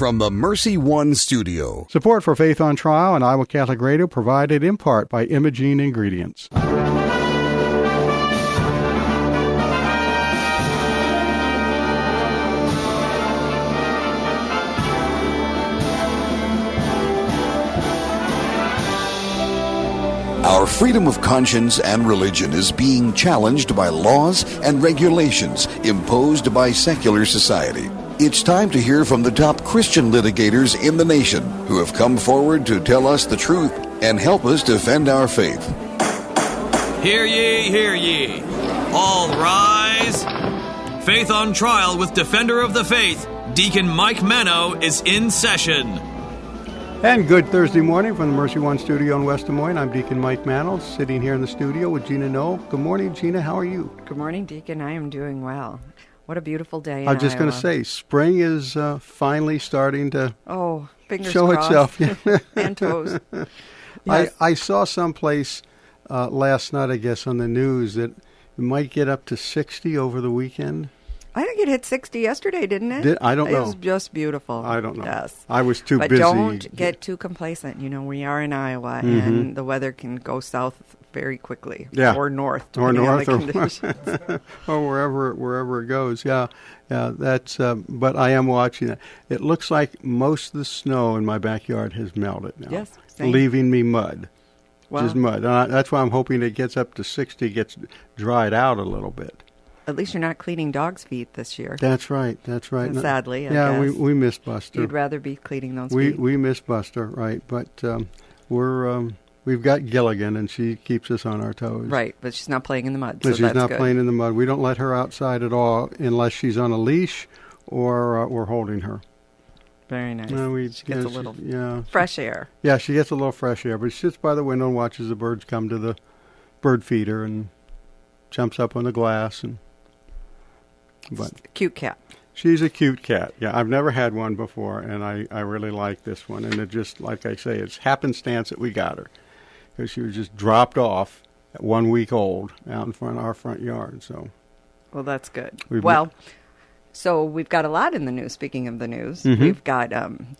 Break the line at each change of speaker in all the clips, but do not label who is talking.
from the Mercy One studio.
Support for Faith on Trial and Iowa Catholic Radio provided in part by Imogene Ingredients.
Our freedom of conscience and religion is being challenged by laws and regulations imposed by secular society. It's time to hear from the top Christian litigators in the nation who have come forward to tell us the truth and help us defend our faith.
Hear ye, hear ye. All rise. Faith on Trial with Defender of the Faith, Deacon Mike Mano, is in session.
And good Thursday morning from the Mercy One studio in West Des Moines. I'm Deacon Mike Mano, sitting here in the studio with Gina Noel. Good morning, Gina. How are you?
Good morning, Deacon. I am doing well. What a beautiful day in
I was just
Iowa.
going to say, spring is finally starting to show
crossed.
itself.
And toes. Yes.
I saw someplace last night, I guess, on the news that it might get up to 60 over the weekend.
I think it hit 60 yesterday, didn't it?
I don't know.
It was just beautiful.
I don't know.
Yes.
I was too busy.
But don't get too complacent. You know, we are in Iowa, and the weather can go south very quickly.
Yeah.
Or north.
Or north.
On the conditions.
Or wherever it goes. Yeah. That's. But I am watching it. It looks like most of the snow in my backyard has melted now.
Yes. Same.
Leaving me mud.
Well,
Just mud. That's why I'm hoping it gets up to 60, gets dried out a little bit.
At least you're not cleaning dogs' feet this year.
That's right.
And sadly, I
yeah,
guess.
we miss Buster.
You'd rather be cleaning those feet.
We miss Buster, right? But we've got Gilligan, and she keeps us on our toes.
Right, but she's not playing in the mud,
But
so
she's
that's
not
good.
playing in the mud. We don't let her outside at all unless she's on a leash or we're holding her.
Very nice. She gets a little fresh air.
Yeah, she gets a little fresh air, but she sits by the window and watches the birds come to the bird feeder and jumps up on the glass. But
cute cat.
She's a cute cat. Yeah, I've never had one before, and I really like this one. And it just, like I say, it's happenstance that we got her because she was just dropped off at 1 week old out in front of our front yard. So,
well, that's good. So we've got a lot in the news. Speaking of the news, we've got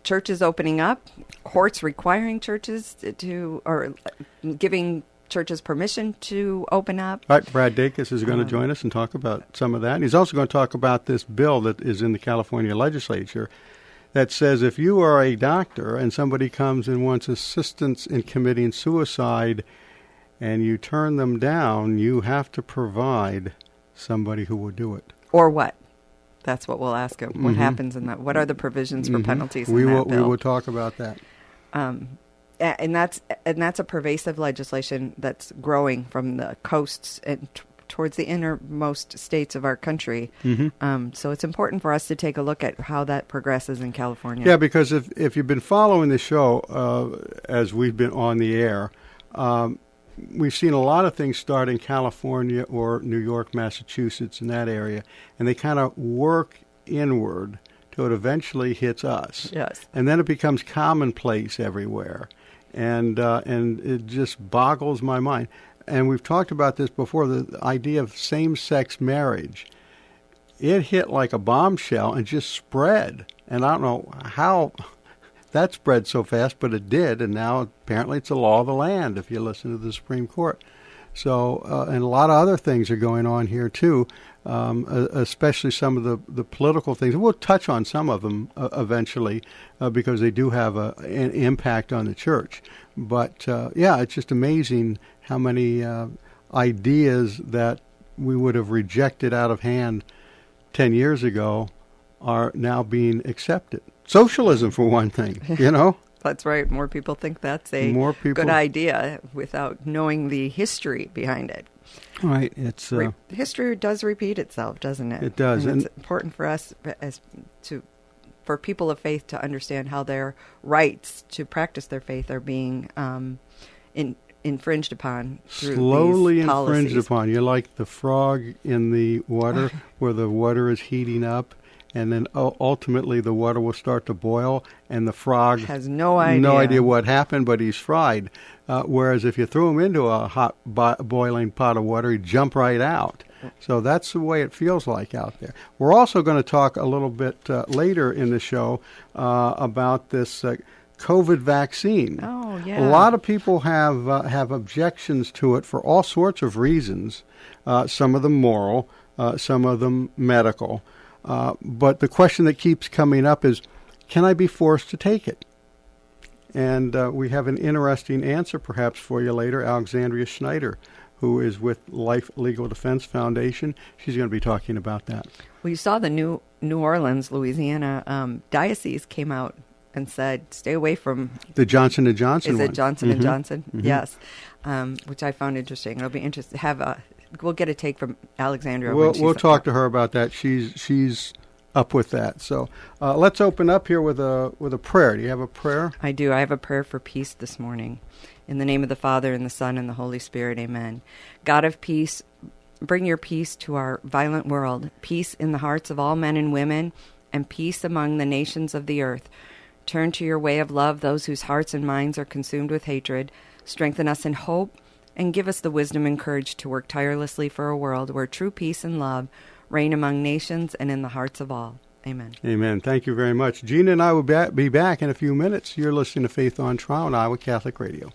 churches opening up, courts requiring churches or giving churches permission to open up.
All right, Brad Dacus is going to join us and talk about some of that. And he's also going to talk about this bill that is in the California legislature that says if you are a doctor and somebody comes and wants assistance in committing suicide and you turn them down, you have to provide somebody who will do it.
Or what? That's what we'll ask him. What happens in that? What are the provisions for penalties in that bill?
We will talk about that.
And that's a pervasive legislation that's growing from the coasts and towards the innermost states of our country. So it's important for us to take a look at how that progresses in California.
Yeah, because if you've been following the show as we've been on the air, we've seen a lot of things start in California or New York, Massachusetts, in that area, and they kind of work inward till it eventually hits us.
Yes.
And then it becomes commonplace everywhere. And it just boggles my mind. And we've talked about this before, the idea of same-sex marriage. It hit like a bombshell and just spread. And I don't know how that spread so fast, but it did. And now apparently it's a law of the land if you listen to the Supreme Court. So, and a lot of other things are going on here, too, especially some of the political things. We'll touch on some of them eventually because they do have an impact on the church. But, it's just amazing how many ideas that we would have rejected out of hand 10 years ago are now being accepted. Socialism, for one thing, you know?
That's right. More people think that's a good idea without knowing the history behind it.
Right. It's
history does repeat itself, doesn't it?
It does.
And it's important for us for people of faith to understand how their rights to practice their faith are being infringed upon through
slowly
these policies.
Infringed upon. You're like the frog in the water where the water is heating up. And then ultimately the water will start to boil, and the frog
has no idea
what happened, but he's fried. Whereas if you threw him into a hot boiling pot of water, he'd jump right out. So that's the way it feels like out there. We're also going to talk a little bit later in the show about this COVID vaccine.
Oh, yeah.
A lot of people have objections to it for all sorts of reasons. Some of them moral, some of them medical. But the question that keeps coming up is, can I be forced to take it? And we have an interesting answer perhaps for you later. Alexandra Snyder, who is with Life Legal Defense Foundation, she's going to be talking about that. Well,
you saw the New Orleans, Louisiana diocese came out and said, stay away from
the Johnson & Johnson one.
Is it Johnson & Johnson? Mm-hmm. Yes, which I found interesting. It'll be interesting to have we'll get a take from Alexandra.
We'll talk to her about that. She's up with that. So let's open up here with a prayer. Do you have a prayer?
I do. I have a prayer for peace this morning. In the name of the Father, and the Son, and the Holy Spirit, amen. God of peace, bring your peace to our violent world, peace in the hearts of all men and women, and peace among the nations of the earth. Turn to your way of love those whose hearts and minds are consumed with hatred. Strengthen us in hope, and give us the wisdom and courage to work tirelessly for a world where true peace and love reign among nations and in the hearts of all. Amen.
Amen. Thank you very much. Gina and I will be back in a few minutes. You're listening to Faith on Trial on Iowa Catholic Radio.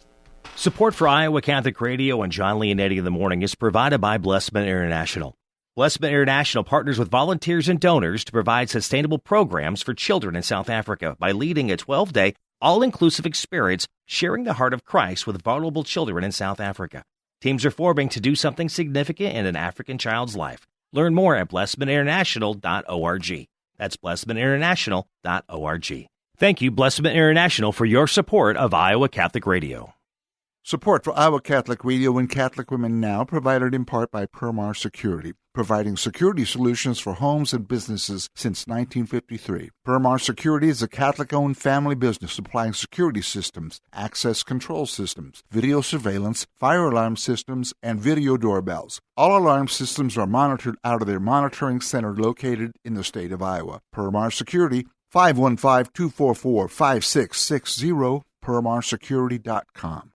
Support for Iowa Catholic Radio and John Leonetti in the Morning is provided by Blessman International. Blessman International partners with volunteers and donors to provide sustainable programs for children in South Africa by leading a 12-day, all-inclusive experience sharing the heart of Christ with vulnerable children in South Africa. Teams are forming to do something significant in an African child's life. Learn more at blessmaninternational.org. That's blessmaninternational.org. Thank you, Blessman International, for your support of Iowa Catholic Radio.
Support for Iowa Catholic Radio and Catholic Women Now provided in part by Permar Security, providing security solutions for homes and businesses since 1953. Permar Security is a Catholic-owned family business supplying security systems, access control systems, video surveillance, fire alarm systems, and video doorbells. All alarm systems are monitored out of their monitoring center located in the state of Iowa. Permar Security, 515-244-5660, permarsecurity.com.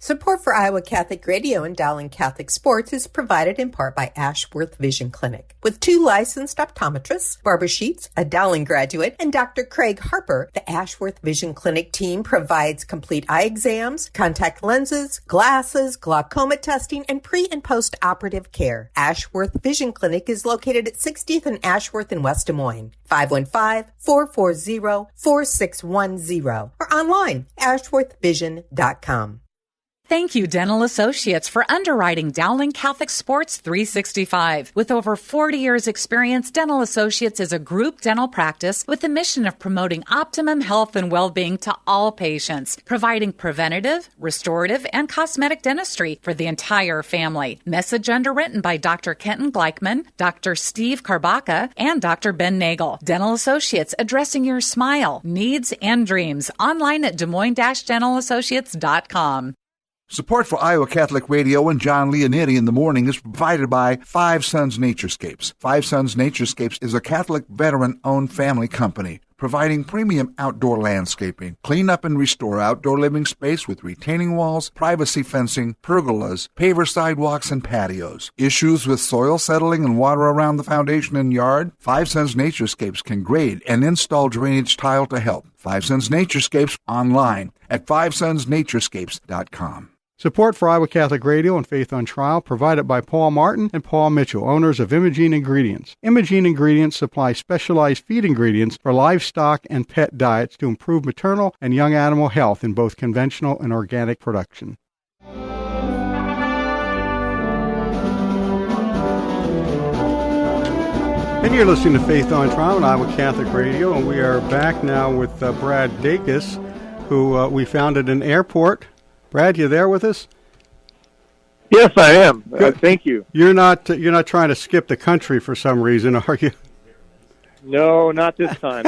Support for Iowa Catholic Radio and Dowling Catholic Sports is provided in part by Ashworth Vision Clinic. With 2 licensed optometrists, Barbara Sheets, a Dowling graduate, and Dr. Craig Harper, the Ashworth Vision Clinic team provides complete eye exams, contact lenses, glasses, glaucoma testing, and pre- and post-operative care. Ashworth Vision Clinic is located at 60th and Ashworth in West Des Moines. 515-440-4610 or online, ashworthvision.com.
Thank you, Dental Associates, for underwriting Dowling Catholic Sports 365. With over 40 years' experience, Dental Associates is a group dental practice with the mission of promoting optimum health and well-being to all patients, providing preventative, restorative, and cosmetic dentistry for the entire family. Message underwritten by Dr. Kenton Gleichman, Dr. Steve Karbaka, and Dr. Ben Nagel. Dental Associates, addressing your smile, needs, and dreams. Online at DesMoines-DentalAssociates.com.
Support for Iowa Catholic Radio and John Leonetti in the Morning is provided by Five Sons Naturescapes. Five Sons Naturescapes is a Catholic veteran-owned family company providing premium outdoor landscaping, clean up and restore outdoor living space with retaining walls, privacy fencing, pergolas, paver sidewalks, and patios. Issues with soil settling and water around the foundation and yard? Five Sons Naturescapes can grade and install drainage tile to help. Five Sons Naturescapes online at fivesonsnaturescapes.com.
Support for Iowa Catholic Radio and Faith on Trial provided by Paul Martin and Paul Mitchell, owners of Imogene Ingredients. Imogene Ingredients supply specialized feed ingredients for livestock and pet diets to improve maternal and young animal health in both conventional and organic production. And you're listening to Faith on Trial on Iowa Catholic Radio, and we are back now with Brad Dacus, who we found at an airport. Brad, you there with us?
Yes, I am. Thank you.
You're not trying to skip the country for some reason, are you?
No, not this time.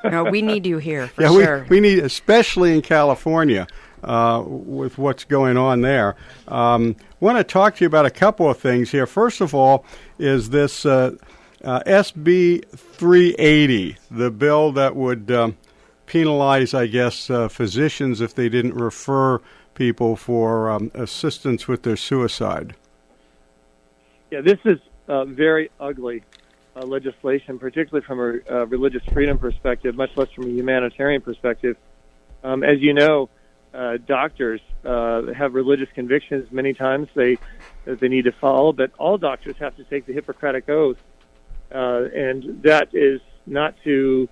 No, we need you here for sure.
We need, especially in California, with what's going on there. Want to talk to you about a couple of things here. First of all, is this SB 380, the bill that would penalize, I guess, physicians if they didn't refer people for assistance with their suicide.
Yeah, this is very ugly legislation, particularly from a religious freedom perspective, much less from a humanitarian perspective. As you know, doctors have religious convictions many times that they need to follow, but all doctors have to take the Hippocratic Oath, and that is not to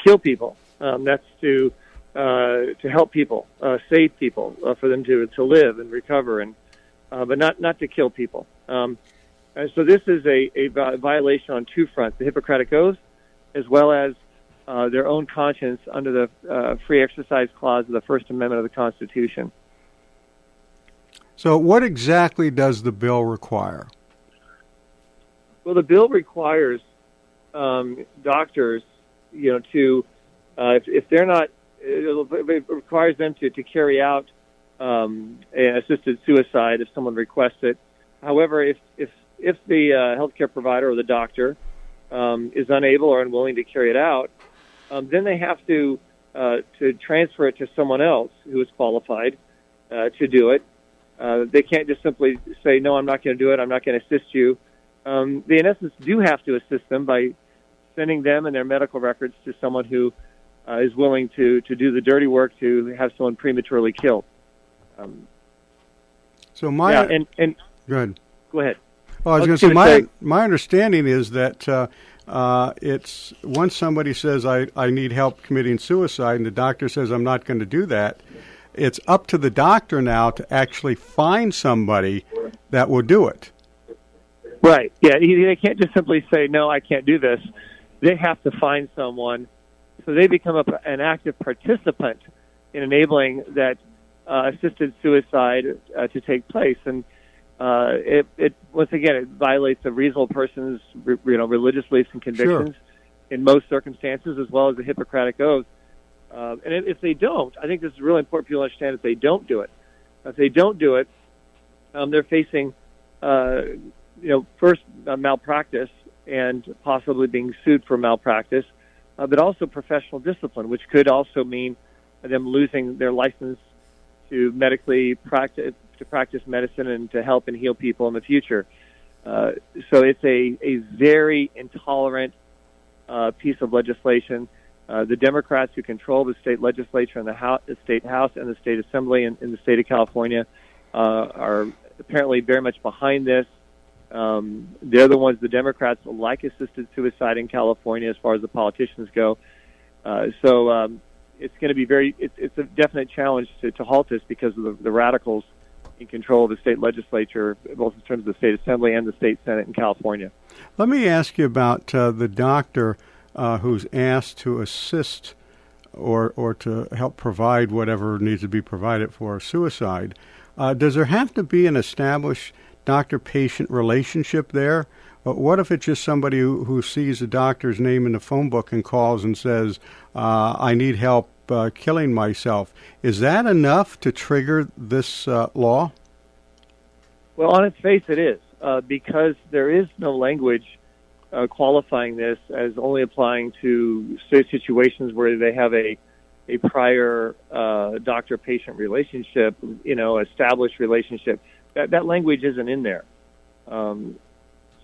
kill people. That's to help people, save people, for them to live and recover, but not to kill people. So this is a violation on two fronts: the Hippocratic Oath, as well as their own conscience under the Free Exercise Clause of the First Amendment of the Constitution.
So what exactly does the bill require?
Well, the bill requires doctors, to if they're not, it requires them to carry out an assisted suicide if someone requests it. However, if the healthcare provider or the doctor is unable or unwilling to carry it out, then they have to transfer it to someone else who is qualified to do it. They can't just simply say, no, I'm not going to do it, I'm not going to assist you. They, in essence, do have to assist them by sending them and their medical records to someone who is willing to do the dirty work to have someone prematurely killed.
So my...
Yeah, and
go ahead.
Go ahead.
Well, I was going to say, my understanding is that it's once somebody says, I need help committing suicide, and the doctor says, I'm not going to do that, it's up to the doctor now to actually find somebody that will do it.
Right. Yeah, they can't just simply say, no, I can't do this. They have to find someone. So they become an active participant in enabling that assisted suicide to take place. And it once again, it violates a reasonable person's religious beliefs and convictions in most circumstances, as well as the Hippocratic Oath. And if they don't, I think this is really important for people to understand, if they don't do it. If they don't do it, they're facing, first malpractice and possibly being sued for malpractice, but also professional discipline, which could also mean them losing their license to practice medicine and to help and heal people in the future. So it's a very intolerant piece of legislation. The Democrats who control the state legislature and the state house and the state assembly in the state of California are apparently very much behind this. They're the ones, the Democrats, like assisted suicide in California as far as the politicians go. So it's going to be it's a definite challenge to halt this because of the radicals in control of the state legislature, both in terms of the state assembly and the state senate in California.
Let me ask you about the doctor who's asked to assist or to help provide whatever needs to be provided for suicide. Does there have to be an established doctor-patient relationship there? What if it's just somebody who sees a doctor's name in the phone book and calls and says, I need help killing myself? Is that enough to trigger this law?
Well, on its face it is, because there is no language qualifying this as only applying to situations where they have a prior doctor-patient relationship, established relationship. That language isn't in there.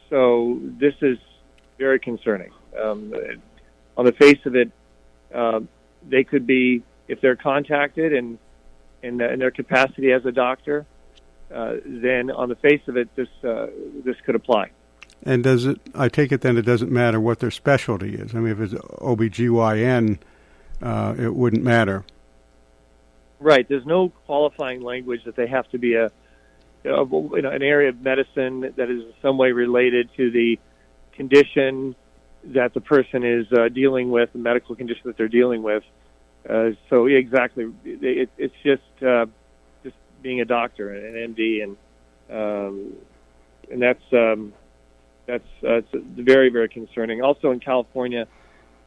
So this is very concerning. On the face of it, they could be, if they're contacted in their capacity as a doctor, then on the face of it, this could apply.
And I take it then it doesn't matter what their specialty is. I mean, if it's OBGYN, it wouldn't matter.
Right. There's no qualifying language that they have to be an area of medicine that is in some way related to the condition that the person is dealing with, the medical condition that they're dealing with. So yeah, exactly, it's just being a doctor, an MD, and that's very, very concerning. Also in California,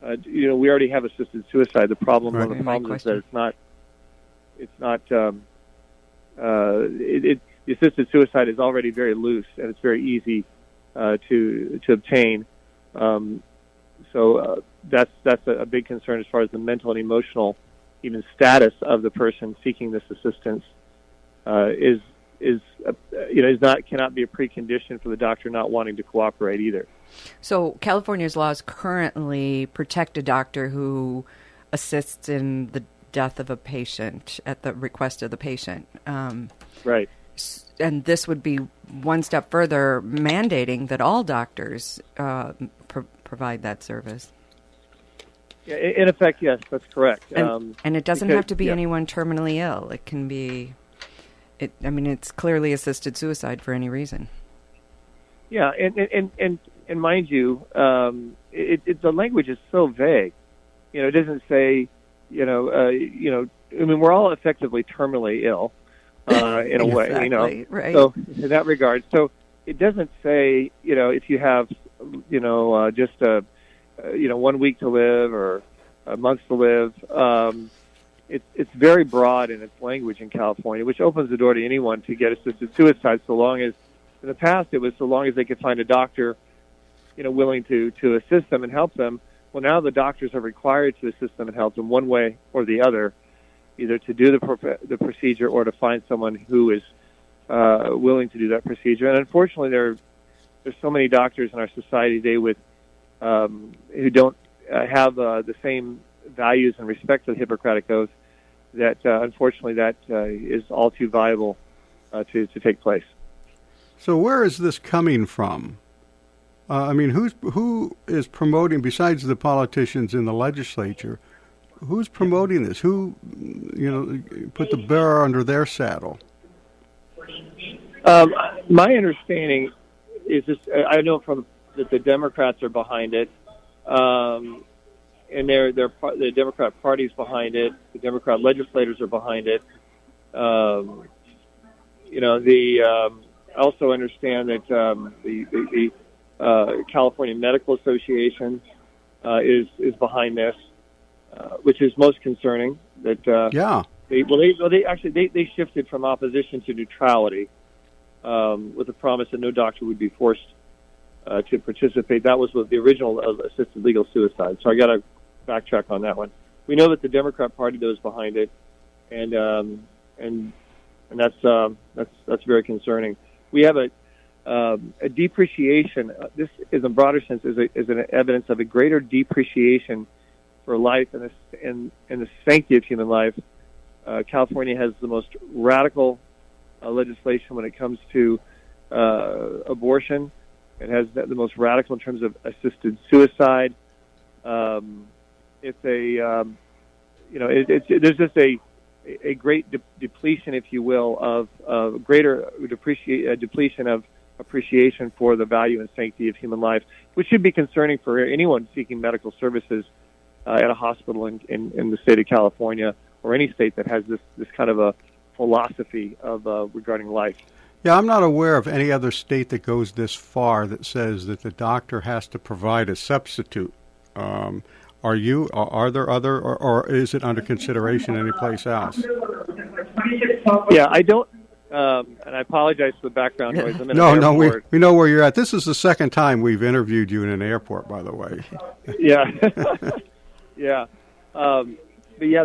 we already have assisted suicide. The problem, one of the problems is that the assisted suicide is already very loose and it's very easy to obtain. So that's a big concern as far as the mental and emotional even status of the person seeking this assistance is cannot be a precondition for the doctor not wanting to cooperate either.
So California's laws currently protect a doctor who assists in the death of a patient at the request of the patient.
Right.
And this would be one step further, mandating that all doctors provide that service.
Yeah, in effect, yes, that's correct.
And it doesn't have to be anyone terminally ill. It can be, it's clearly assisted suicide for any reason.
Yeah, and mind you, the language is so vague. It doesn't say, we're all effectively terminally ill in a way,
Right.
So in that regard, so it doesn't say, if you have, just 1 week to live or a month to live. It's very broad in its language in California, which opens the door to anyone to get assisted suicide, so long as, in the past, it was so long as they could find a doctor, willing to assist them and help them. Well, now the doctors are required to assist them and help them one way or the other, either to do the procedure or to find someone who is willing to do that procedure. And unfortunately, there's so many doctors in our society today who don't have the same values and respect for the Hippocratic Oath that, unfortunately, that is all too viable to take place.
So where is this coming from? Who is promoting, besides the politicians in the legislature, who's promoting this? Who, put the bear under their saddle?
My understanding is this, I know that the Democrats are behind it, and the Democrat Party's behind it. The Democrat legislators are behind it. I also understand that the California Medical Association is behind this, which is most concerning. That they shifted from opposition to neutrality with the promise that no doctor would be forced to participate. That was what the original assisted legal suicide. So I got to backtrack on that one. We know that the Democrat Party though is behind it, and that's very concerning. We have a depreciation. This, in a broader sense, is an evidence of a greater depreciation for life and the sanctity of human life. California has the most radical legislation when it comes to abortion. It has the most radical in terms of assisted suicide. There's just a great depletion, if you will, of greater depletion of appreciation for the value and sanctity of human life, which should be concerning for anyone seeking medical services at a hospital in the state of California or any state that has this kind of a philosophy of regarding life.
Yeah, I'm not aware of any other state that goes this far that says that the doctor has to provide a substitute. Are there other, or is it under consideration anyplace else?
Yeah, I don't, and I apologize for the background noise. I'm in
No, we know where you're at. This is the second time we've interviewed you in an airport, by the way.
Yeah. Yeah. But yeah,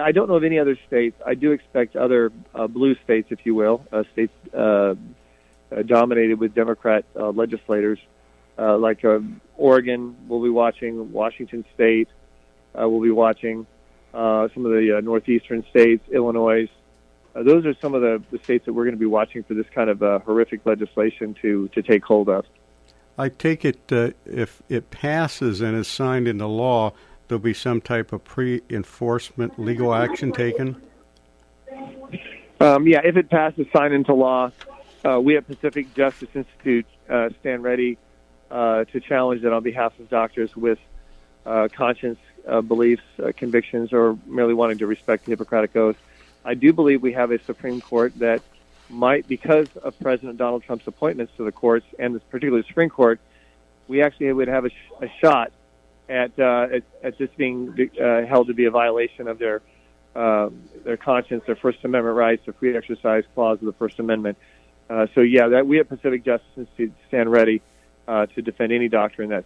I don't know of any other states. I do expect other blue states, if you will, states dominated with Democrat legislators, like Oregon will be watching, Washington State will be watching, some of the northeastern states, Illinois. Those are some of the states that we're going to be watching for this kind of horrific legislation to take hold of.
I take it if it passes and is signed into law, there'll be some type of pre-enforcement legal action taken?
Yeah, if it passes, signed into law, we at Pacific Justice Institute stand ready to challenge it on behalf of doctors with conscience, beliefs, convictions, or merely wanting to respect the Hippocratic Oath. I do believe we have a Supreme Court that might, because of President Donald Trump's appointments to the courts, and particularly the Supreme Court, we actually would have a shot at this being held to be a violation of their conscience, their First Amendment rights, the free exercise clause of the First Amendment. So that we at Pacific Justice Institute stand ready to defend any doctor in that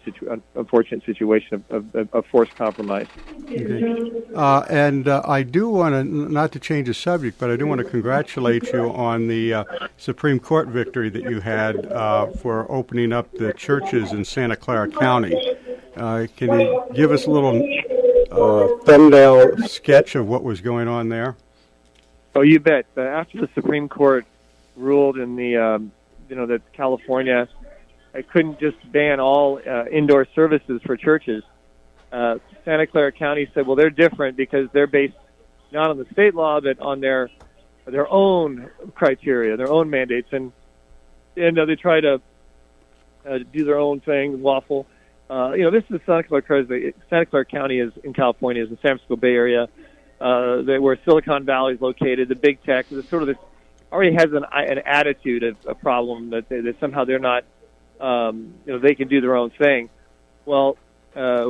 unfortunate situation of forced compromise.
Okay. And I do want to, not to change the subject, but I do want to congratulate you on the Supreme Court victory that you had for opening up the churches in Santa Clara County. Can you give us a little thumbnail sketch of what was going on there?
Oh, you bet. After the Supreme Court ruled in the, that California couldn't just ban all indoor services for churches, Santa Clara County said, well, they're different because they're based not on the state law, but on their own criteria, their own mandates, and they try to do their own thing, lawful. This is Santa Clara County is in California, is in the San Francisco Bay Area, where Silicon Valley is located. The big tech is sort of this already has an attitude of a problem that somehow they're not, they can do their own thing. Well,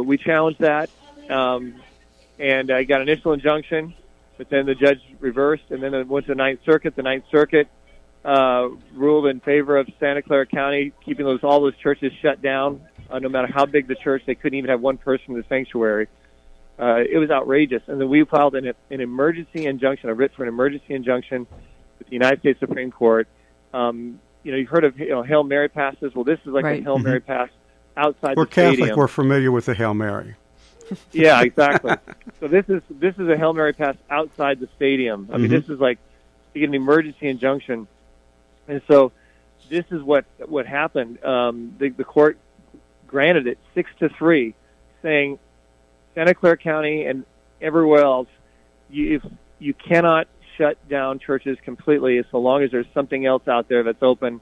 we challenged that, and I got an initial injunction, but then the judge reversed, and then it went to the Ninth Circuit. The Ninth Circuit ruled in favor of Santa Clara County, keeping all those churches shut down. No matter how big the church, they couldn't even have one person in the sanctuary. It was outrageous. And then we filed an emergency injunction, a writ for an emergency injunction with the United States Supreme Court. You've heard of Hail Mary passes. Well, this is like a Hail Mary pass outside the stadium.
We're Catholic. We're familiar with the Hail Mary.
Yeah, exactly. So this is a Hail Mary pass outside the stadium. I mean, this is like you get an emergency injunction, and so this is what happened. The court granted it 6-3, saying Santa Clara County and everywhere else, you cannot shut down churches completely so long as there's something else out there that's open,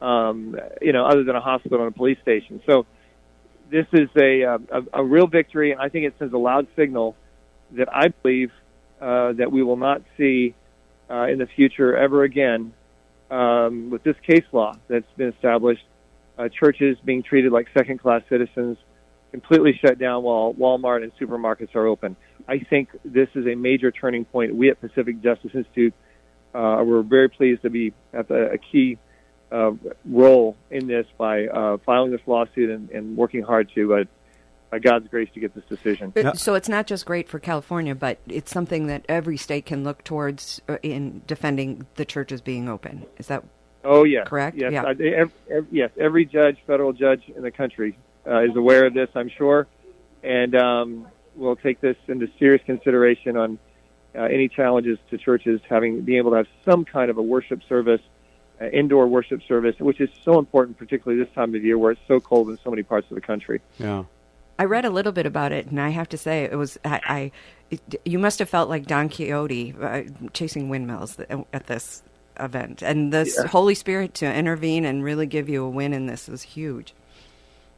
other than a hospital and a police station. So this is a real victory, and I think it sends a loud signal that I believe that we will not see in the future ever again with this case law that's been established, churches being treated like second-class citizens, completely shut down while Walmart and supermarkets are open. I think this is a major turning point. We at Pacific Justice Institute we're very pleased to be at a key role in this by filing this lawsuit and working hard to, by God's grace, to get this decision.
So it's not just great for California, but it's something that every state can look towards in defending the churches being open. Is that correct?
Yes.
Yeah.
Yes. Every federal judge in the country is aware of this, I'm sure, and we'll take this into serious consideration on any challenges to churches being able to have some kind of a worship service, indoor worship service, which is so important, particularly this time of year where it's so cold in so many parts of the country.
Yeah.
I read a little bit about it, and I have to say, it was you must have felt like Don Quixote chasing windmills at this event, and the Holy Spirit to intervene and really give you a win in this was huge.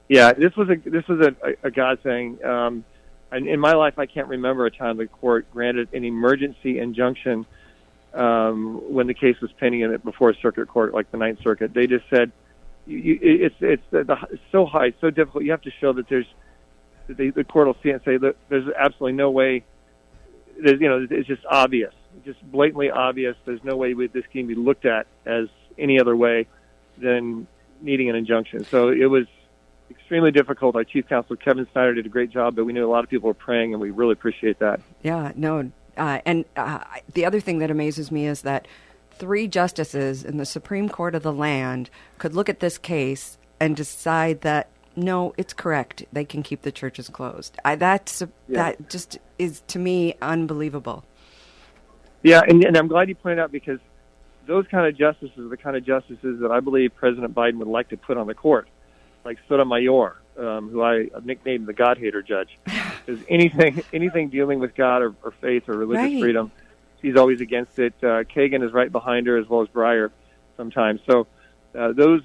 Yeah, this was a God thing. And in my life, I can't remember a time the court granted an emergency injunction when the case was pending before a circuit court like the Ninth Circuit. They just said it's so high, so difficult. You have to show that the court will see it and say that there's absolutely no way. It's just obvious, just blatantly obvious. There's no way this can be looked at as any other way than needing an injunction. So it was extremely difficult. Our chief counsel, Kevin Snyder, did a great job, but we knew a lot of people were praying, and we really appreciate that.
Yeah, no. And the other thing that amazes me is that 3 justices in the Supreme Court of the land could look at this case and decide that, no, it's correct. They can keep the churches closed. That just is, to me, unbelievable.
Yeah, and I'm glad you pointed out, because those kind of justices are the kind of justices that I believe President Biden would like to put on the court, like Sotomayor, who I nicknamed the God-hater judge. Because anything dealing with God or faith or religious freedom, he's always against it. Kagan is right behind her, as well as Breyer sometimes. So those,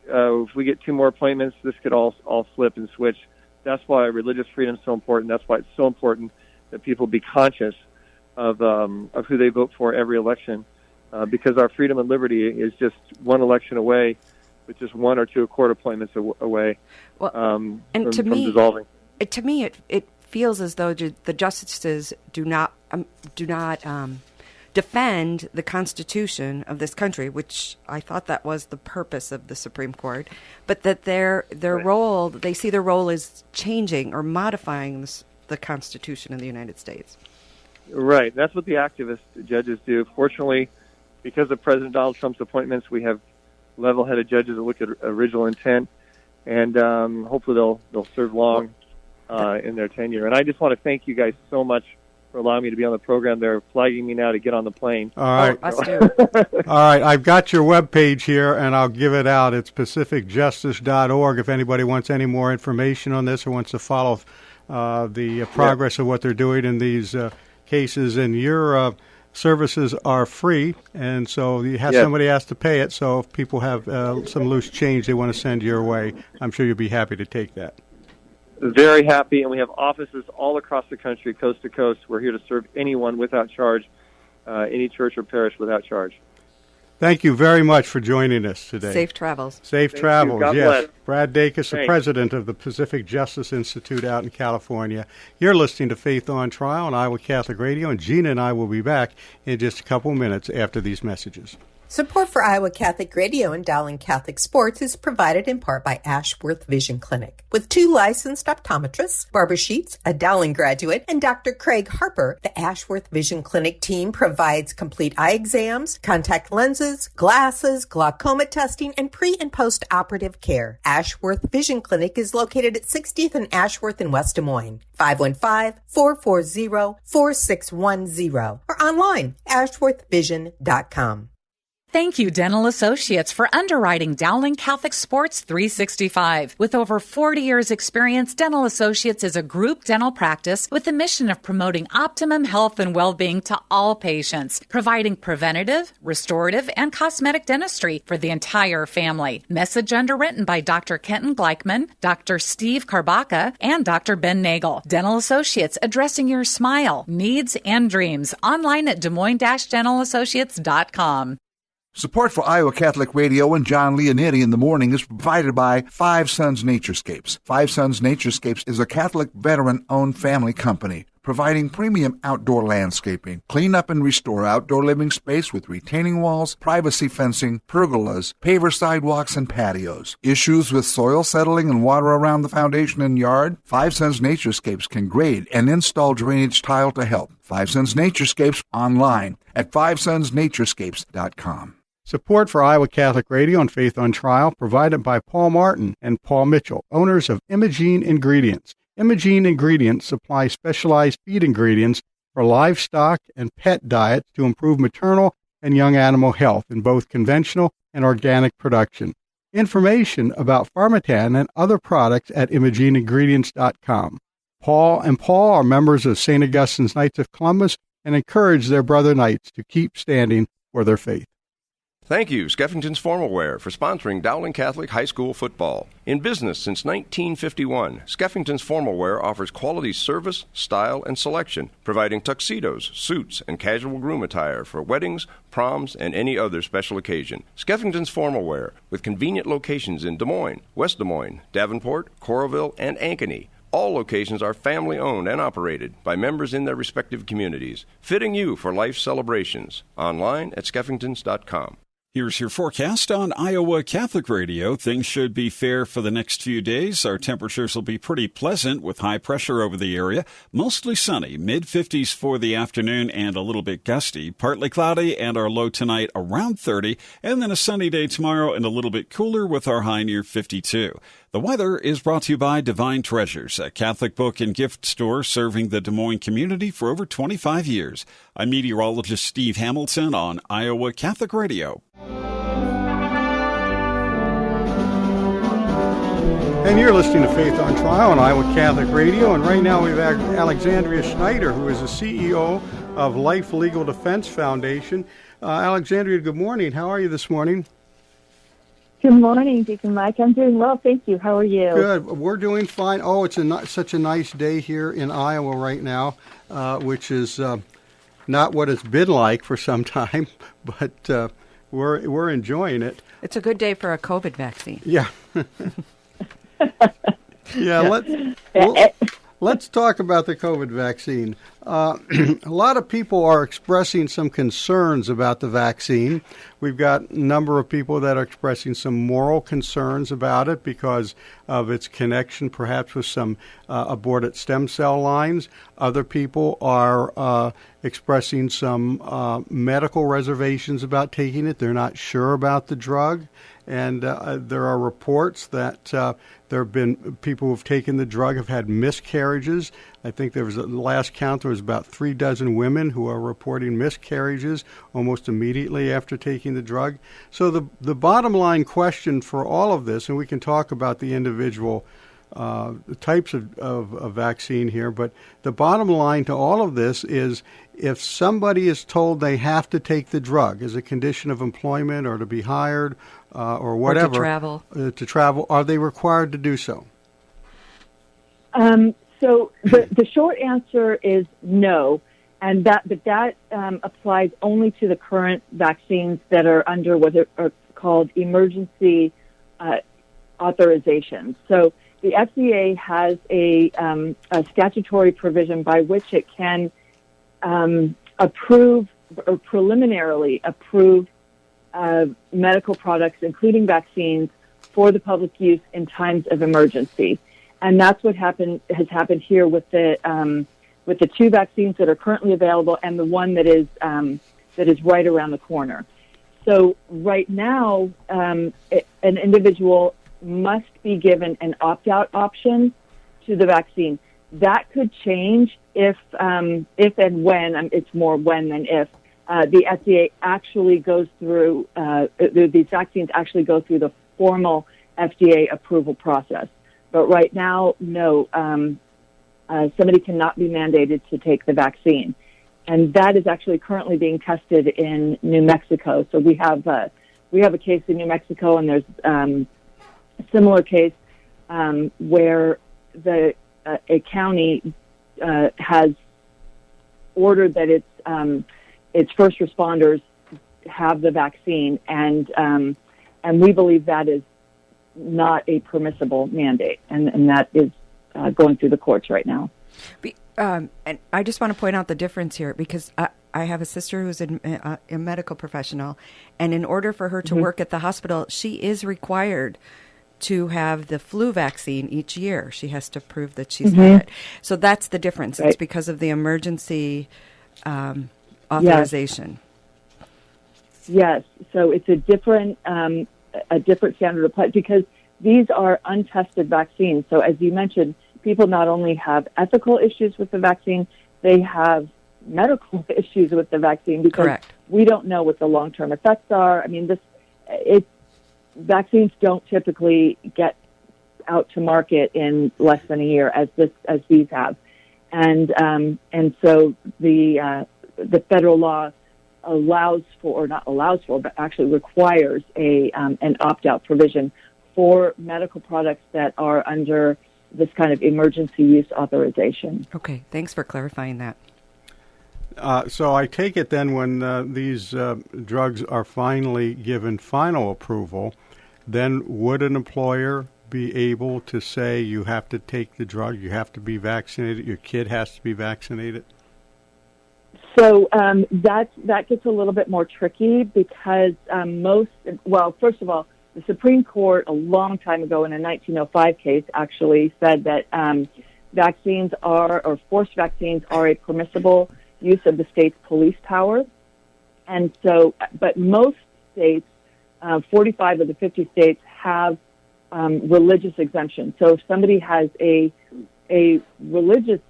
if we get 2 more appointments, this could all flip and switch. That's why religious freedom is so important. That's why it's so important that people be conscious of who they vote for every election, because our freedom and liberty is just one election away, with just 1 or 2 court appointments away from dissolving.
To me, it feels as though the justices do not defend the Constitution of this country, which I thought that was the purpose of the Supreme Court, but that their role, they see their role as changing or modifying the Constitution of the United States.
Right. That's what the activist judges do. Fortunately, because of President Donald Trump's appointments, we have level-headed judges that look at original intent, and hopefully they'll serve long in their tenure. And I just want to thank you guys so much for allowing me to be on the program. They're flagging me now to get on the plane.
All right.
Us too.
All right. I've got your webpage here, and I'll give it out. It's pacificjustice.org if anybody wants any more information on this or wants to follow the progress of what they're doing in these cases. And your services are free, and so you have somebody has to pay it. So if people have some loose change they want to send your way, I'm sure you'll be happy to take that.
Very happy, and we have offices all across the country, coast to coast. We're here to serve anyone without charge, any church or parish without charge.
Thank you very much for joining us today.
Safe travels.
Safe travels,
God
yes.
bless.
Brad Dacus, the
Thanks.
president of the Pacific Justice Institute out in California. You're listening to Faith on Trial on Iowa Catholic Radio, and Gina and I will be back in just a couple minutes after these messages.
Support for Iowa Catholic Radio and Dowling Catholic Sports is provided in part by Ashworth Vision Clinic. With 2 licensed optometrists, Barbara Sheets, a Dowling graduate, and Dr. Craig Harper, the Ashworth Vision Clinic team provides complete eye exams, contact lenses, glasses, glaucoma testing, and pre- and post-operative care. Ashworth Vision Clinic is located at 60th and Ashworth in West Des Moines. 515-440-4610 or online, ashworthvision.com.
Thank you, Dental Associates, for underwriting Dowling Catholic Sports 365. With over 40 years' experience, Dental Associates is a group dental practice with the mission of promoting optimum health and well-being to all patients, providing preventative, restorative, and cosmetic dentistry for the entire family. Message underwritten by Dr. Kenton Gleichman, Dr. Steve Karbaka, and Dr. Ben Nagel. Dental Associates, addressing your smile, needs, and dreams. Online at DesMoines-DentalAssociates.com.
Support for Iowa Catholic Radio and John Leonetti in the morning is provided by Five Sons Naturescapes. Five Sons Naturescapes is a Catholic veteran-owned family company providing premium outdoor landscaping, clean up and restore outdoor living space with retaining walls, privacy fencing, pergolas, paver sidewalks, and patios. Issues with soil settling and water around the foundation and yard? Five Sons Naturescapes can grade and install drainage tile to help. Five Sons Naturescapes online at fivesonsnaturescapes.com.
Support for Iowa Catholic Radio and Faith on Trial provided by Paul Martin and Paul Mitchell, owners of Imogene Ingredients. Imogene Ingredients supply specialized feed ingredients for livestock and pet diets to improve maternal and young animal health in both conventional and organic production. Information about Pharmatan and other products at ImogeneIngredients.com. Paul and Paul are members of St. Augustine's Knights of Columbus and encourage their brother knights to keep standing for their faith.
Thank you, Skeffington's Formal Wear, for sponsoring Dowling Catholic High School football. In business since 1951, Skeffington's Formal Wear offers quality service, style, and selection, providing tuxedos, suits, and casual groom attire for weddings, proms, and any other special occasion. Skeffington's Formal Wear, with convenient locations in Des Moines, West Des Moines, Davenport, Coralville, and Ankeny. All locations are family-owned and operated by members in their respective communities, fitting you for life celebrations. Online at skeffingtons.com.
Here's your forecast on Iowa Catholic Radio. Things should be fair for the next few days. Our temperatures will be pretty pleasant with high pressure over the area. Mostly sunny, mid-50s for the afternoon and a little bit gusty. Partly cloudy and our low tonight around 30. And then a sunny day tomorrow and a little bit cooler with our high near 52. The weather is brought to you by Divine Treasures, a Catholic book and gift store serving the Des Moines community for over 25 years. I'm meteorologist Steve Hamilton on Iowa Catholic Radio.
And you're listening to Faith on Trial on Iowa Catholic Radio. And right now we've got Alexandra Snyder, who is the CEO of Life Legal Defense Foundation. Alexandria, good morning. How are you this morning?
Good morning, Deacon Mike. I'm doing well, thank you. How are you?
Good. We're doing fine. Oh, it's such a nice day here in Iowa right now, which is not what it's been like for some time, but we're enjoying it.
It's a good day for a COVID vaccine.
Yeah. Yeah. Let's talk about the COVID vaccine. A lot of people are expressing some concerns about the vaccine. We've got a number of people that are expressing some moral concerns about it because of its connection perhaps with some aborted stem cell lines. Other people are expressing some medical reservations about taking it. They're not sure about the drug. And there are reports that there have been people who have taken the drug have had miscarriages. I think there was the last count, there was about 36 women who are reporting miscarriages almost immediately after taking the drug. So the bottom line question for all of this, and we can talk about the individual types of vaccine here, but the bottom line to all of this is if somebody is told they have to take the drug as a condition of employment or to be hired or whatever,
or
to travel, are they required to do so?
So the short answer is no, and that applies only to the current vaccines that are under what are called emergency authorizations. So the FDA has a statutory provision by which it can approve or preliminarily approve medical products, including vaccines, for the public use in times of emergency. And that's what has happened here with the two vaccines that are currently available and the one that is right around the corner. So right now, an individual must be given an opt-out option to the vaccine. That could change if and when, it's more when than if, the FDA actually goes through, these vaccines actually go through the formal FDA approval process. But right now, no, somebody cannot be mandated to take the vaccine. And that is actually currently being tested in New Mexico. So we have a case in New Mexico, and there's a similar case where a county has ordered that its first responders have the vaccine, and we believe that is not a permissible mandate, and that is going through the courts right now.
And I just want to point out the difference here, because I have a sister who's a medical professional, and in order for her to work at the hospital, she is required to have the flu vaccine each year. She has to prove that she's had it. So that's the difference. Right. It's because of the emergency authorization.
Yes. So it's a different standard applied because these are untested vaccines. So as you mentioned, people not only have ethical issues with the vaccine, they have medical issues with the vaccine because we don't know what the long-term effects are. I mean, vaccines don't typically get out to market in less than a year as these have. And so the federal law but actually requires an opt-out provision for medical products that are under this kind of emergency use authorization.
Okay, thanks for clarifying that.
So I take it then when these drugs are finally given final approval, then would an employer be able to say you have to take the drug, you have to be vaccinated, your kid has to be vaccinated?
So that gets a little bit more tricky because first of all, the Supreme Court a long time ago in a 1905 case actually said that forced vaccines are a permissible use of the state's police powers. And so, but most states, 45 of the 50 states have religious exemptions. So if somebody has a religious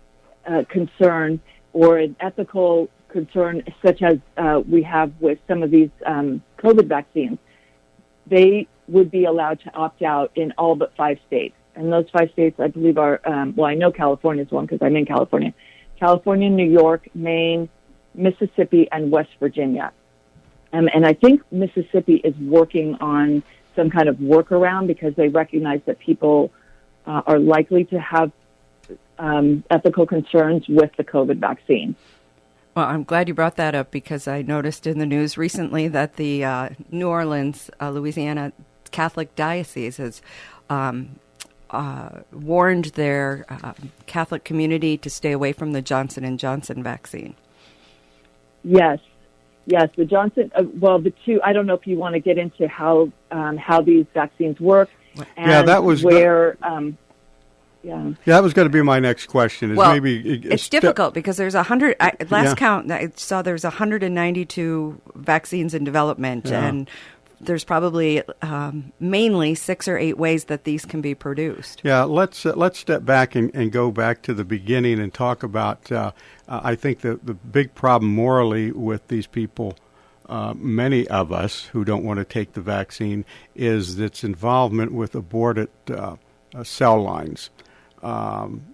concern or an ethical concern, such as we have with some of these COVID vaccines, they would be allowed to opt out in all but 5 states. And those 5 states, I believe, are, I know California is one because I'm in California. California, New York, Maine, Mississippi, and West Virginia. And I think Mississippi is working on some kind of workaround because they recognize that people are likely to have ethical concerns with the COVID vaccine.
Well, I'm glad you brought that up because I noticed in the news recently that the New Orleans, Louisiana Catholic Diocese has warned their Catholic community to stay away from the Johnson & Johnson vaccine.
Yes, the Johnson. The two. I don't know if you want to get into how these vaccines work. And
that was
where.
that was going to be my next question.
It's difficult because there's 100. Last count, I saw there's 192 vaccines in development, and there's probably mainly 6 or 8 ways that these can be produced.
Yeah, let's step back and go back to the beginning and talk about. I think the big problem morally with these people, many of us who don't want to take the vaccine, is its involvement with aborted cell lines.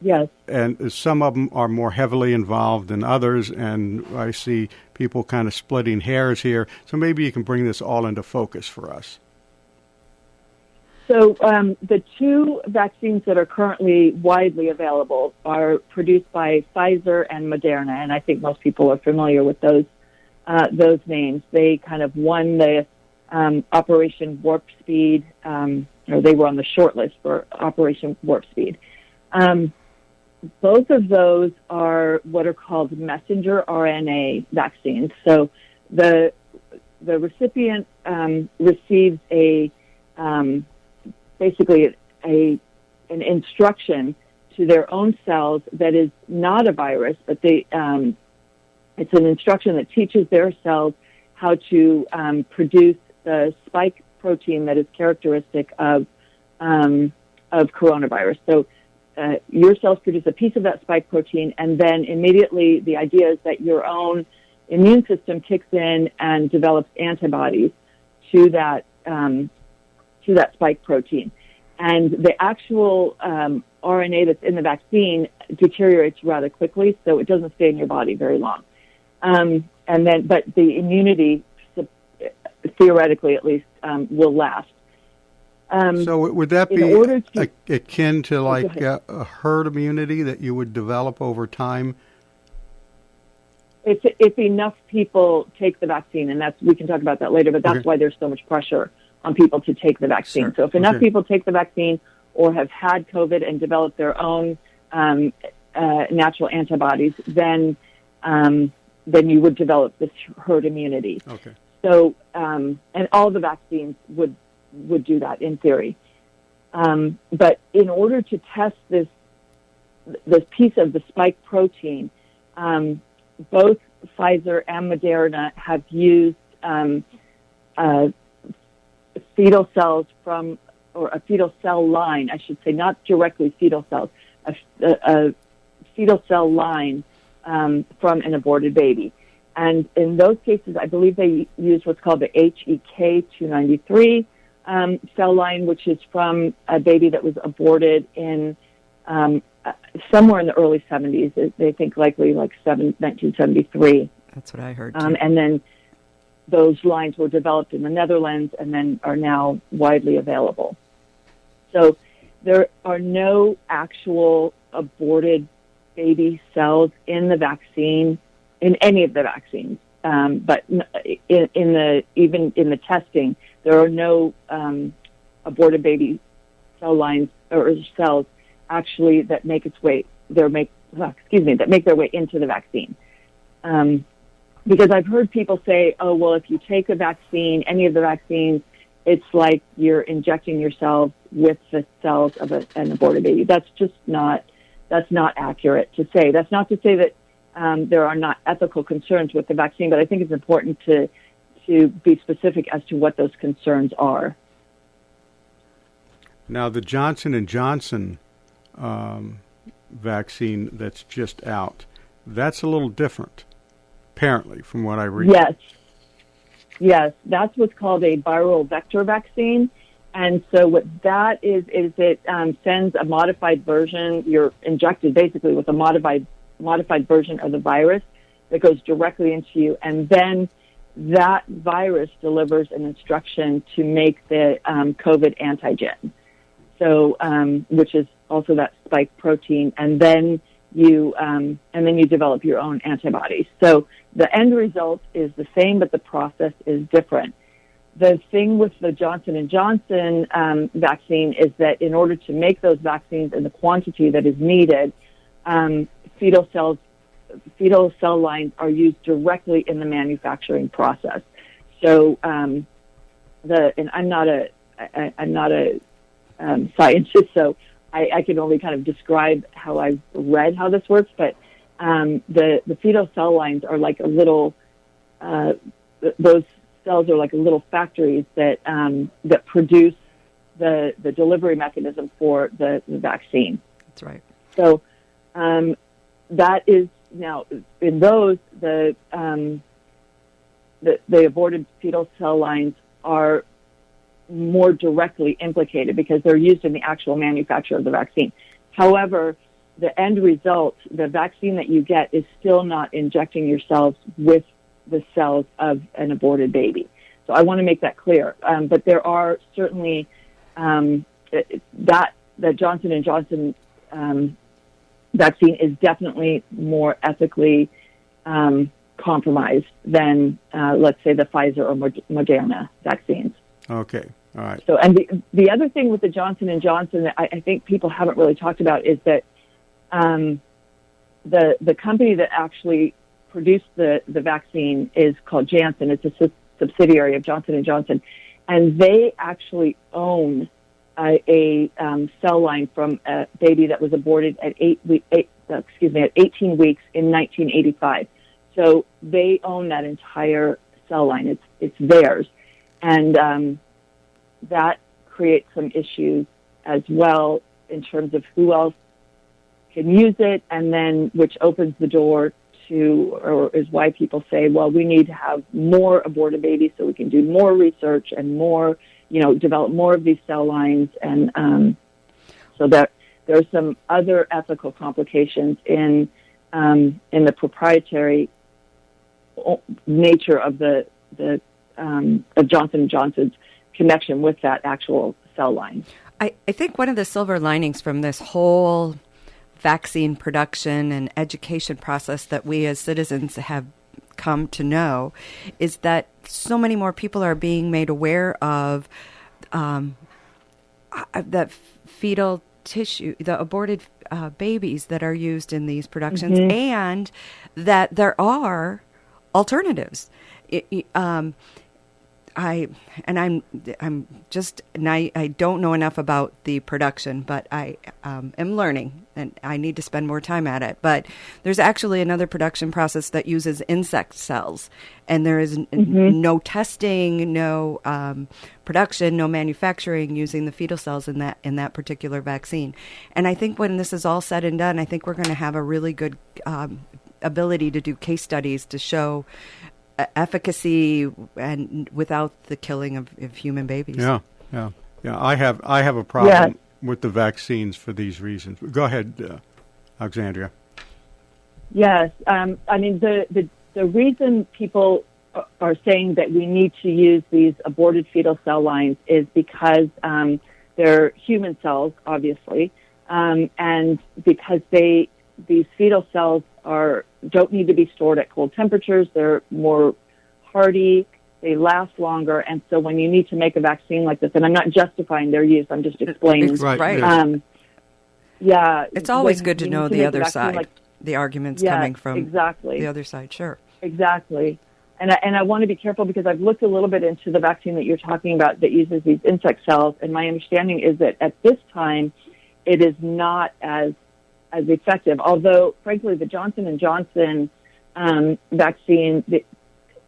Yes.
And some of them are more heavily involved than others, and I see people kind of splitting hairs here. So maybe you can bring this all into focus for us.
So the 2 vaccines that are currently widely available are produced by Pfizer and Moderna, and I think most people are familiar with those names. They kind of won the Operation Warp Speed, or they were on the short list for Operation Warp Speed. Both of those are what are called messenger RNA vaccines. So the recipient receives basically an instruction to their own cells that is not a virus, but it's an instruction that teaches their cells how to produce the spike protein that is characteristic of coronavirus. So your cells produce a piece of that spike protein, and then immediately the idea is that your own immune system kicks in and develops antibodies to that spike protein. And the actual RNA that's in the vaccine deteriorates rather quickly, so it doesn't stay in your body very long. But the immunity, theoretically at least, will last.
So would that be akin to like a herd immunity that you would develop over time?
If enough people take the vaccine, and we can talk about that later, but that's why there's so much pressure on people to take the vaccine. Sure. So if enough people take the vaccine or have had COVID and develop their own natural antibodies, then you would develop this herd immunity.
Okay.
So and all the vaccines would do that in theory. But in order to test this piece of the spike protein, both Pfizer and Moderna have used fetal cells or a fetal cell line, I should say, not directly fetal cells, a fetal cell line from an aborted baby. And in those cases, I believe they used what's called the HEK293 cell line, which is from a baby that was aborted in somewhere in the early 70s. They think likely like 1973.
That's what I heard, too.
And then those lines were developed in the Netherlands and then are now widely available. So there are no actual aborted baby cells in the vaccine, in any of the vaccines. But even in the testing, there are no aborted baby cell lines or cells actually that make their way into the vaccine. Because I've heard people say, oh, well, if you take a vaccine, any of the vaccines, it's like you're injecting yourself with the cells of an aborted baby. That's not accurate to say. That's not to say that there are not ethical concerns with the vaccine, but I think it's important to be specific as to what those concerns are.
Now, the Johnson & Johnson vaccine that's just out, that's a little different, apparently, from what I read. Yes, that's what's called a viral vector vaccine. And so what that is it sends a modified version. You're injected basically with a modified version of the virus that goes directly into you, and then that virus delivers an instruction to make the COVID antigen. So, which is also that spike protein, and then you develop your own antibodies. So the end result is the same, but the process is different.
The thing with the Johnson & Johnson vaccine is that in order to make those vaccines in the quantity that is needed, fetal cell lines are used directly in the manufacturing process. So, and I'm not a scientist, so I can only kind of describe how I've read how this works. But the fetal cell lines are like a little those cells are like little factories that that produce the delivery mechanism for the vaccine.
That's right.
So that is now in those the aborted fetal cell lines are more directly implicated because they're used in the actual manufacture of the vaccine. However, the end result, the vaccine that you get, is still not injecting yourselves with the cells of an aborted baby. So I want to make that clear. But there are certainly that Johnson & Johnson vaccine is definitely more ethically compromised than, let's say, the Pfizer or Moderna vaccines.
Okay. All right.
So, and the other thing with the Johnson & Johnson that I think people haven't really talked about is that the company that actually produced the vaccine is called Janssen. It's a subsidiary of Johnson & Johnson, and they actually own a cell line from a baby that was aborted at 18 weeks in 1985. So they own that entire cell line. It's theirs, and that creates some issues as well in terms of who else can use it, and then which opens the door to, or is why people say, well, we need to have more aborted babies so we can do more research and more, develop more of these cell lines. And so that there are some other ethical complications in the proprietary nature of of Johnson & Johnson's connection with that actual cell line.
I think one of the silver linings from this whole vaccine production and education process that we as citizens have come to know is that so many more people are being made aware of that fetal tissue, the aborted babies that are used in these productions, and that there are alternatives. I don't know enough about the production, but I am learning, and I need to spend more time at it. But there's actually another production process that uses insect cells, and there is no testing, no production, no manufacturing using the fetal cells in that particular vaccine. And I think when this is all said and done, I think we're going to have a really good ability to do case studies to show efficacy and without the killing of human babies. Yeah.
I have a problem with the vaccines for these reasons. Go ahead, Alexandra.
Yes, I mean the reason people are saying that we need to use these aborted fetal cell lines is because they're human cells, obviously, and because these fetal cells don't need to be stored at cold temperatures. They're more hardy. They last longer. And so when you need to make a vaccine like this, and I'm not justifying their use, I'm just explaining.
Right. It's always good to know the other side, the arguments coming from the other side. Sure.
Exactly. And I want to be careful because I've looked a little bit into the vaccine that you're talking about that uses these insect cells. And my understanding is that at this time, it is not as effective. Although, frankly, the Johnson & Johnson vaccine,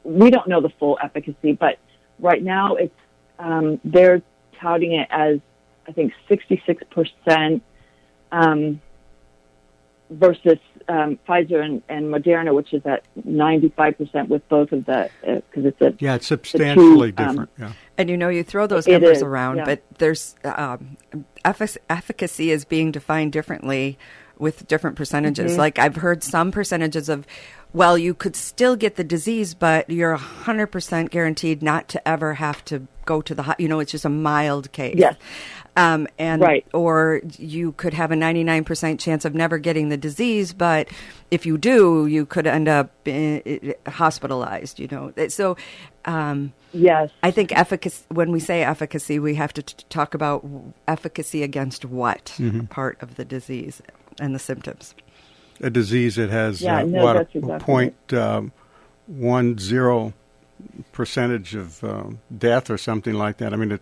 we don't know the full efficacy, but right now they're touting it as, I think, 66% versus Pfizer and Moderna, which is at 95% with both of the, because
it's substantially different.
And you throw those numbers around, but there's efficacy is being defined differently with different percentages. Like I've heard some percentages of, well, you could still get the disease, but you're 100% guaranteed not to ever have to go to the it's just a mild case.
Yes.
Or you could have a 99% chance of never getting the disease, but if you do, you could end up hospitalized, So,
yes.
I think efficacy, when we say efficacy, we have to talk about efficacy against what part of the disease and the symptoms.
A disease that has
exactly
0.10% of death or something like that. I mean,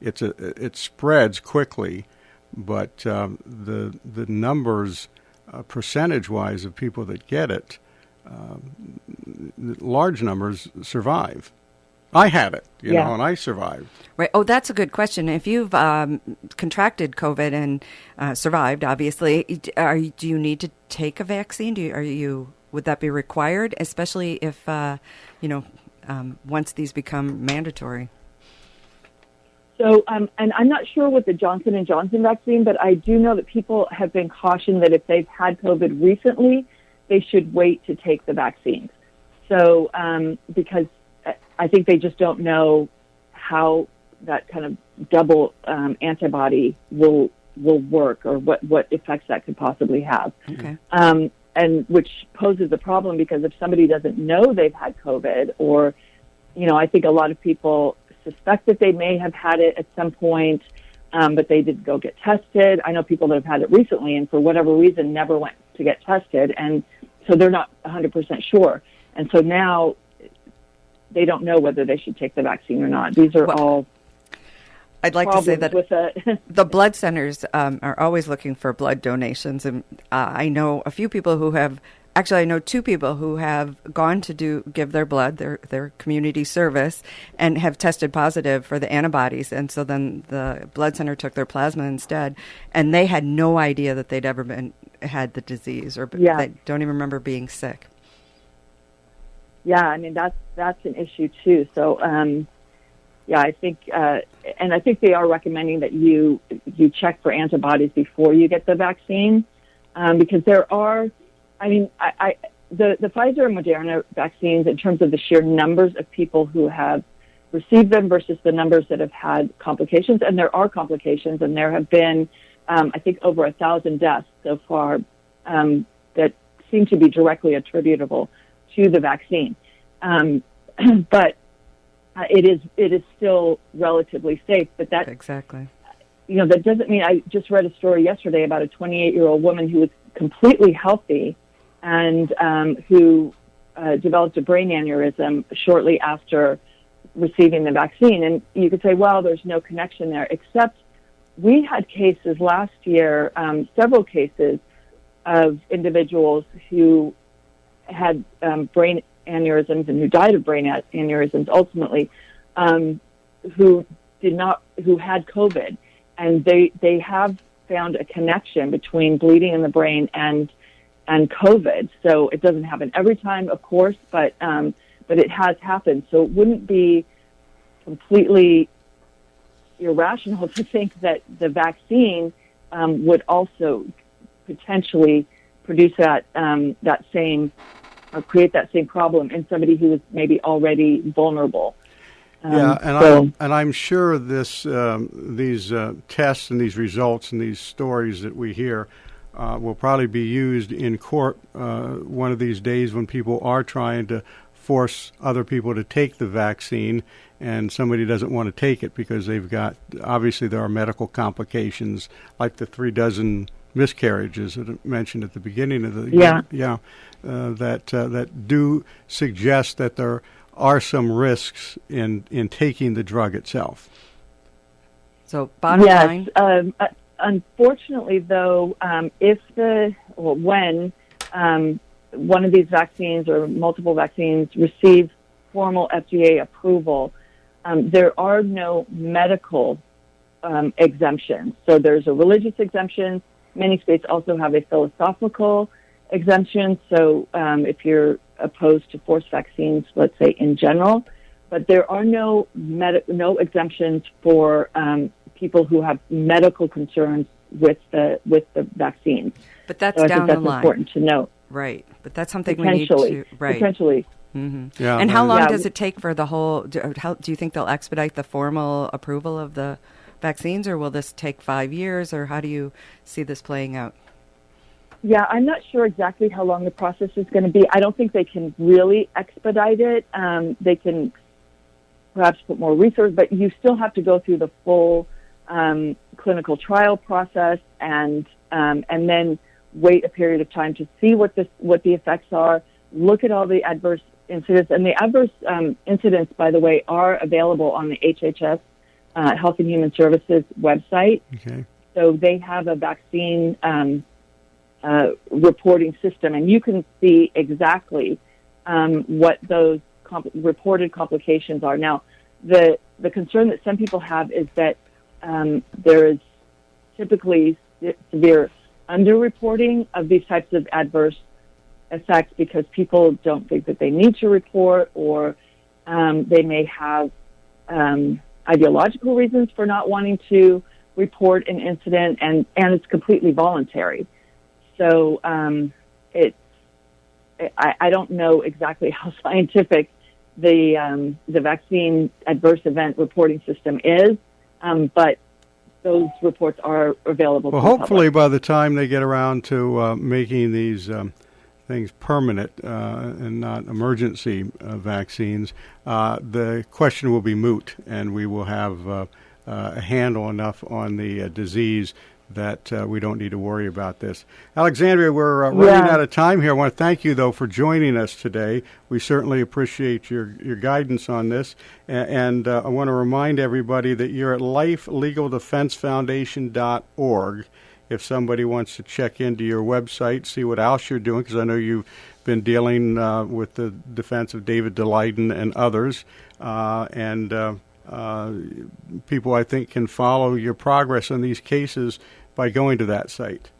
it spreads quickly, but the numbers, percentage-wise, of people that get it, large numbers survive. I had it, and I survived.
Right. Oh, that's a good question. If you've contracted COVID and survived, obviously, do you need to take a vaccine? Would that be required, especially if once these become mandatory?
So, and I'm not sure with the Johnson & Johnson vaccine, but I do know that people have been cautioned that if they've had COVID recently, they should wait to take the vaccines. So, because I think they just don't know how that kind of double antibody will work, or what effects that could possibly have.
Okay.
And which poses a problem, because if somebody doesn't know they've had COVID, or, I think a lot of people suspect that they may have had it at some point, but they didn't go get tested. I know people that have had it recently and for whatever reason never went to get tested, and so they're not 100% sure. And so now they don't know whether they should take the vaccine or not. These are all
I'd like to say that
with
the blood centers are always looking for blood donations. And I know a few people who have, actually I know two people who have gone to give their blood, their community service, and have tested positive for the antibodies. And so then the blood center took their plasma instead, and they had no idea that they'd ever had the disease, or they don't even remember being sick.
Yeah, I mean, that's an issue too. So, I think, and I think they are recommending that you check for antibodies before you get the vaccine, because there are, I mean, the Pfizer and Moderna vaccines, in terms of the sheer numbers of people who have received them versus the numbers that have had complications, and there are complications, and there have been, I think, over 1,000 deaths so far that seem to be directly attributable to the vaccine. But it is still relatively safe. But that
exactly,
that doesn't mean. I just read a story yesterday about a 28-year-old woman who was completely healthy and who developed a brain aneurysm shortly after receiving the vaccine. And you could say, well, there's no connection there, except we had cases last year, several cases of individuals who had brain aneurysms and who died of brain aneurysms ultimately, who had COVID, and they have found a connection between bleeding in the brain and COVID. So it doesn't happen every time, of course, but it has happened. So it wouldn't be completely irrational to think that the vaccine would also potentially produce that same, or create that same problem in somebody who is maybe already vulnerable.
I'm sure these tests and these results and these stories that we hear will probably be used in court one of these days when people are trying to force other people to take the vaccine, and somebody doesn't want to take it because obviously there are medical complications, like the 36 miscarriages that I mentioned at the beginning of the that do suggest that there are some risks in taking the drug itself.
So bottom line,
unfortunately, though, when one of these vaccines or multiple vaccines receive formal FDA approval, there are no medical exemptions. So there's a religious exemption. Many states also have a philosophical exemption. So if you're opposed to forced vaccines, let's say in general, but there are no exemptions for people who have medical concerns with the vaccines.
But that's
so
down
I think
the
that's
line,
important to note.
Right, but that's something we need to
potentially.
Mm-hmm. And how long does it take for the whole? Do you think they'll expedite the formal approval of the vaccines, or will this take 5 years, or how do you see this playing out?
Yeah, I'm not sure exactly how long the process is going to be. I don't think they can really expedite it. They can perhaps put more research, but you still have to go through the full clinical trial process and then wait a period of time to see what the effects are, look at all the adverse incidents. And the adverse incidents, by the way, are available on the HHS, Health and Human Services website.
Okay.
So they have a vaccine reporting system, and you can see exactly what those reported complications are. Now, the concern that some people have is that there is typically severe underreporting of these types of adverse effects because people don't think that they need to report, or they may have ideological reasons for not wanting to report an incident, and it's completely voluntary. So I don't know exactly how scientific the vaccine adverse event reporting system is, but those reports are available.
Well, hopefully by the time they get around to making these things permanent and not emergency vaccines, the question will be moot, and we will have a handle enough on the disease that we don't need to worry about this. Alexandra, we're running out of time here. I want to thank you, though, for joining us today. We certainly appreciate your guidance on this. And I want to remind everybody that you're at lifelegalDefenseFoundation.org. If somebody wants to check into your website, see what else you're doing, because I know you've been dealing with the defense of David DeLayden and others. People, I think, can follow your progress on these cases by going to that site.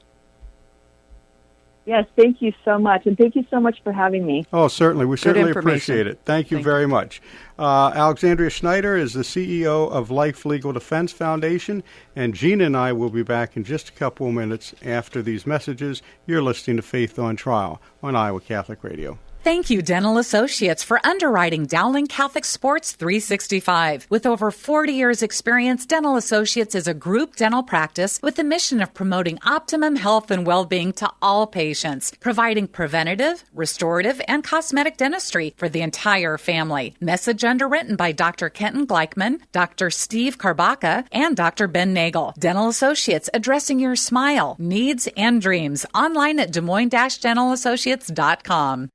Yes, thank you so much, and thank you so much for having me.
Oh, certainly. We certainly appreciate it. Thank you very much. Alexandra Snyder is the CEO of Life Legal Defense Foundation, and Gina and I will be back in just a couple of minutes after these messages. You're listening to Faith on Trial on Iowa Catholic Radio.
Thank you, Dental Associates, for underwriting Dowling Catholic Sports 365. With over 40 years' experience, Dental Associates is a group dental practice with the mission of promoting optimum health and well-being to all patients, providing preventative, restorative, and cosmetic dentistry for the entire family. Message underwritten by Dr. Kenton Gleichman, Dr. Steve Karbaka, and Dr. Ben Nagel. Dental Associates, addressing your smile, needs, and dreams. Online at DesMoines-DentalAssociates.com.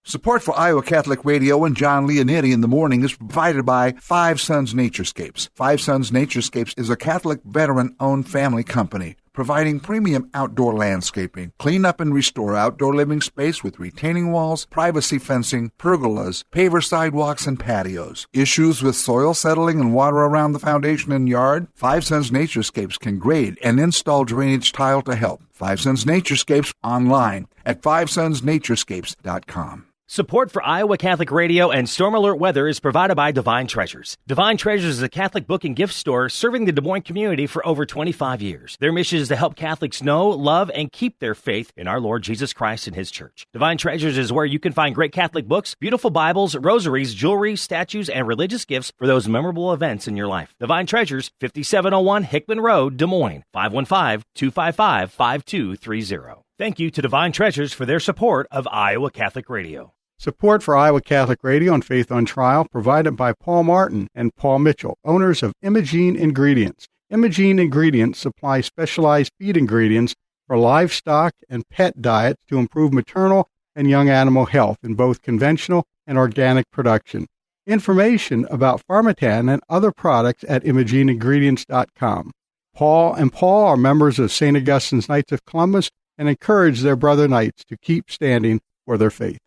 Support for Iowa Catholic Radio and John Leonetti in the Morning is provided by Five Sons Naturescapes. Five Sons Naturescapes is a Catholic veteran-owned family company providing premium outdoor landscaping, clean up and restore outdoor living space with retaining walls, privacy fencing, pergolas, paver sidewalks, and patios. Issues with soil settling and water around the foundation and yard? Five Sons Naturescapes can grade and install drainage tile to help. Five Sons Naturescapes online at fivesonsnaturescapes.com.
Support for Iowa Catholic Radio and Storm Alert Weather is provided by Divine Treasures. Divine Treasures is a Catholic book and gift store serving the Des Moines community for over 25 years. Their mission is to help Catholics know, love, and keep their faith in our Lord Jesus Christ and His Church. Divine Treasures is where you can find great Catholic books, beautiful Bibles, rosaries, jewelry, statues, and religious gifts for those memorable events in your life. Divine Treasures, 5701 Hickman Road, Des Moines, 515-255-5230. Thank you to Divine Treasures for their support of Iowa Catholic Radio.
Support for Iowa Catholic Radio and Faith on Trial provided by Paul Martin and Paul Mitchell, owners of Imogene Ingredients. Imogene Ingredients supply specialized feed ingredients for livestock and pet diets to improve maternal and young animal health in both conventional and organic production. Information about Pharmatan and other products at ImogeneIngredients.com. Paul and Paul are members of St. Augustine's Knights of Columbus and encourage their brother knights to keep standing for their faith.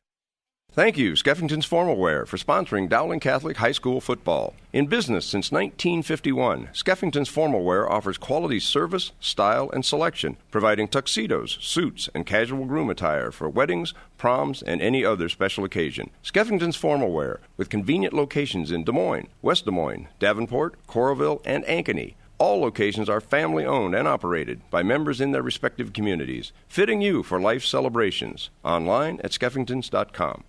Thank you, Skeffington's Formal Wear, for sponsoring Dowling Catholic High School football. In business since 1951, Skeffington's Formal Wear offers quality service, style, and selection, providing tuxedos, suits, and casual groom attire for weddings, proms, and any other special occasion. Skeffington's Formal Wear, with convenient locations in Des Moines, West Des Moines, Davenport, Coralville, and Ankeny. All locations are family-owned and operated by members in their respective communities, fitting you for life celebrations. Online at skeffingtons.com.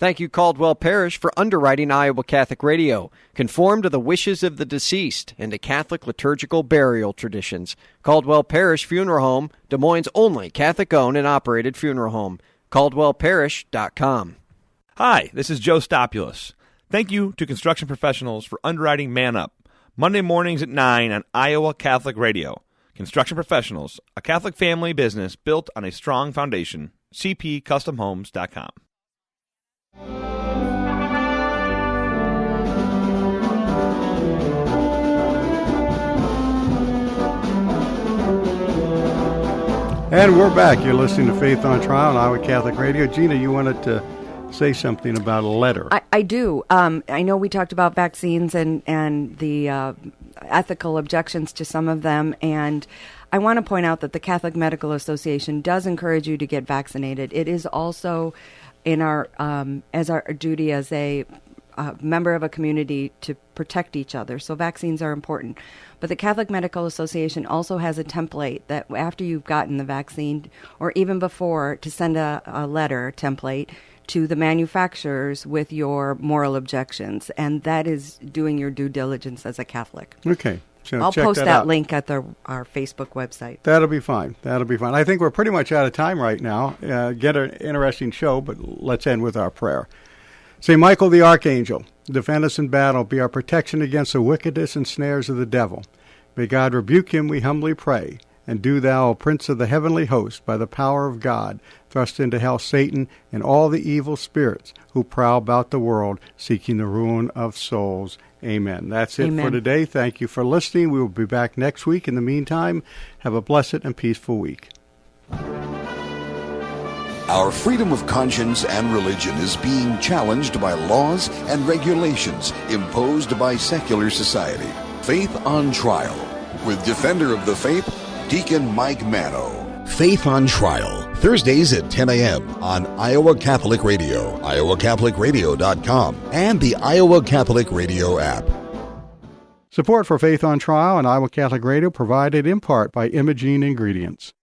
Thank you, Caldwell Parish, for underwriting Iowa Catholic Radio. Conform to the wishes of the deceased and to Catholic liturgical burial traditions. Caldwell Parish Funeral Home, Des Moines' only Catholic-owned and operated funeral home. CaldwellParish.com.
Hi, this is Joe Stopulus. Thank you to construction professionals for underwriting Man Up. Monday mornings at 9 on Iowa Catholic Radio. Construction Professionals, a Catholic family business built on a strong foundation. CPCustomHomes.com.
And we're back. You're listening to Faith on Trial on Iowa Catholic Radio. Gina, you wanted to say something about a letter.
I do. I know we talked about vaccines and the ethical objections to some of them, and I want to point out that the Catholic Medical Association does encourage you to get vaccinated. It is also in our as our duty as a member of a community to protect each other. So vaccines are important. But the Catholic Medical Association also has a template that after you've gotten the vaccine, or even before, to send a letter template to the manufacturers with your moral objections. And that is doing your due diligence as a Catholic.
Okay. So
I'll post that
out.
link at our Facebook website.
That'll be fine. I think we're pretty much out of time right now. Get an interesting show, but let's end with our prayer. St. Michael the Archangel, defend us in battle, be our protection against the wickedness and snares of the devil. May God rebuke him, we humbly pray. And do thou, O Prince of the heavenly host, by the power of God, thrust into hell Satan and all the evil spirits who prowl about the world, seeking the ruin of souls. Amen. That's it for today. Thank you for listening. We will be back next week. In the meantime, have a blessed and peaceful week.
Our freedom of conscience and religion is being challenged by laws and regulations imposed by secular society. Faith on Trial, with Defender of the Faith, Deacon Mike Mano. Faith on Trial, Thursdays at 10 a.m. on Iowa Catholic Radio, iowacatholicradio.com, and the Iowa Catholic Radio app.
Support for Faith on Trial and Iowa Catholic Radio provided in part by Imogene Ingredients.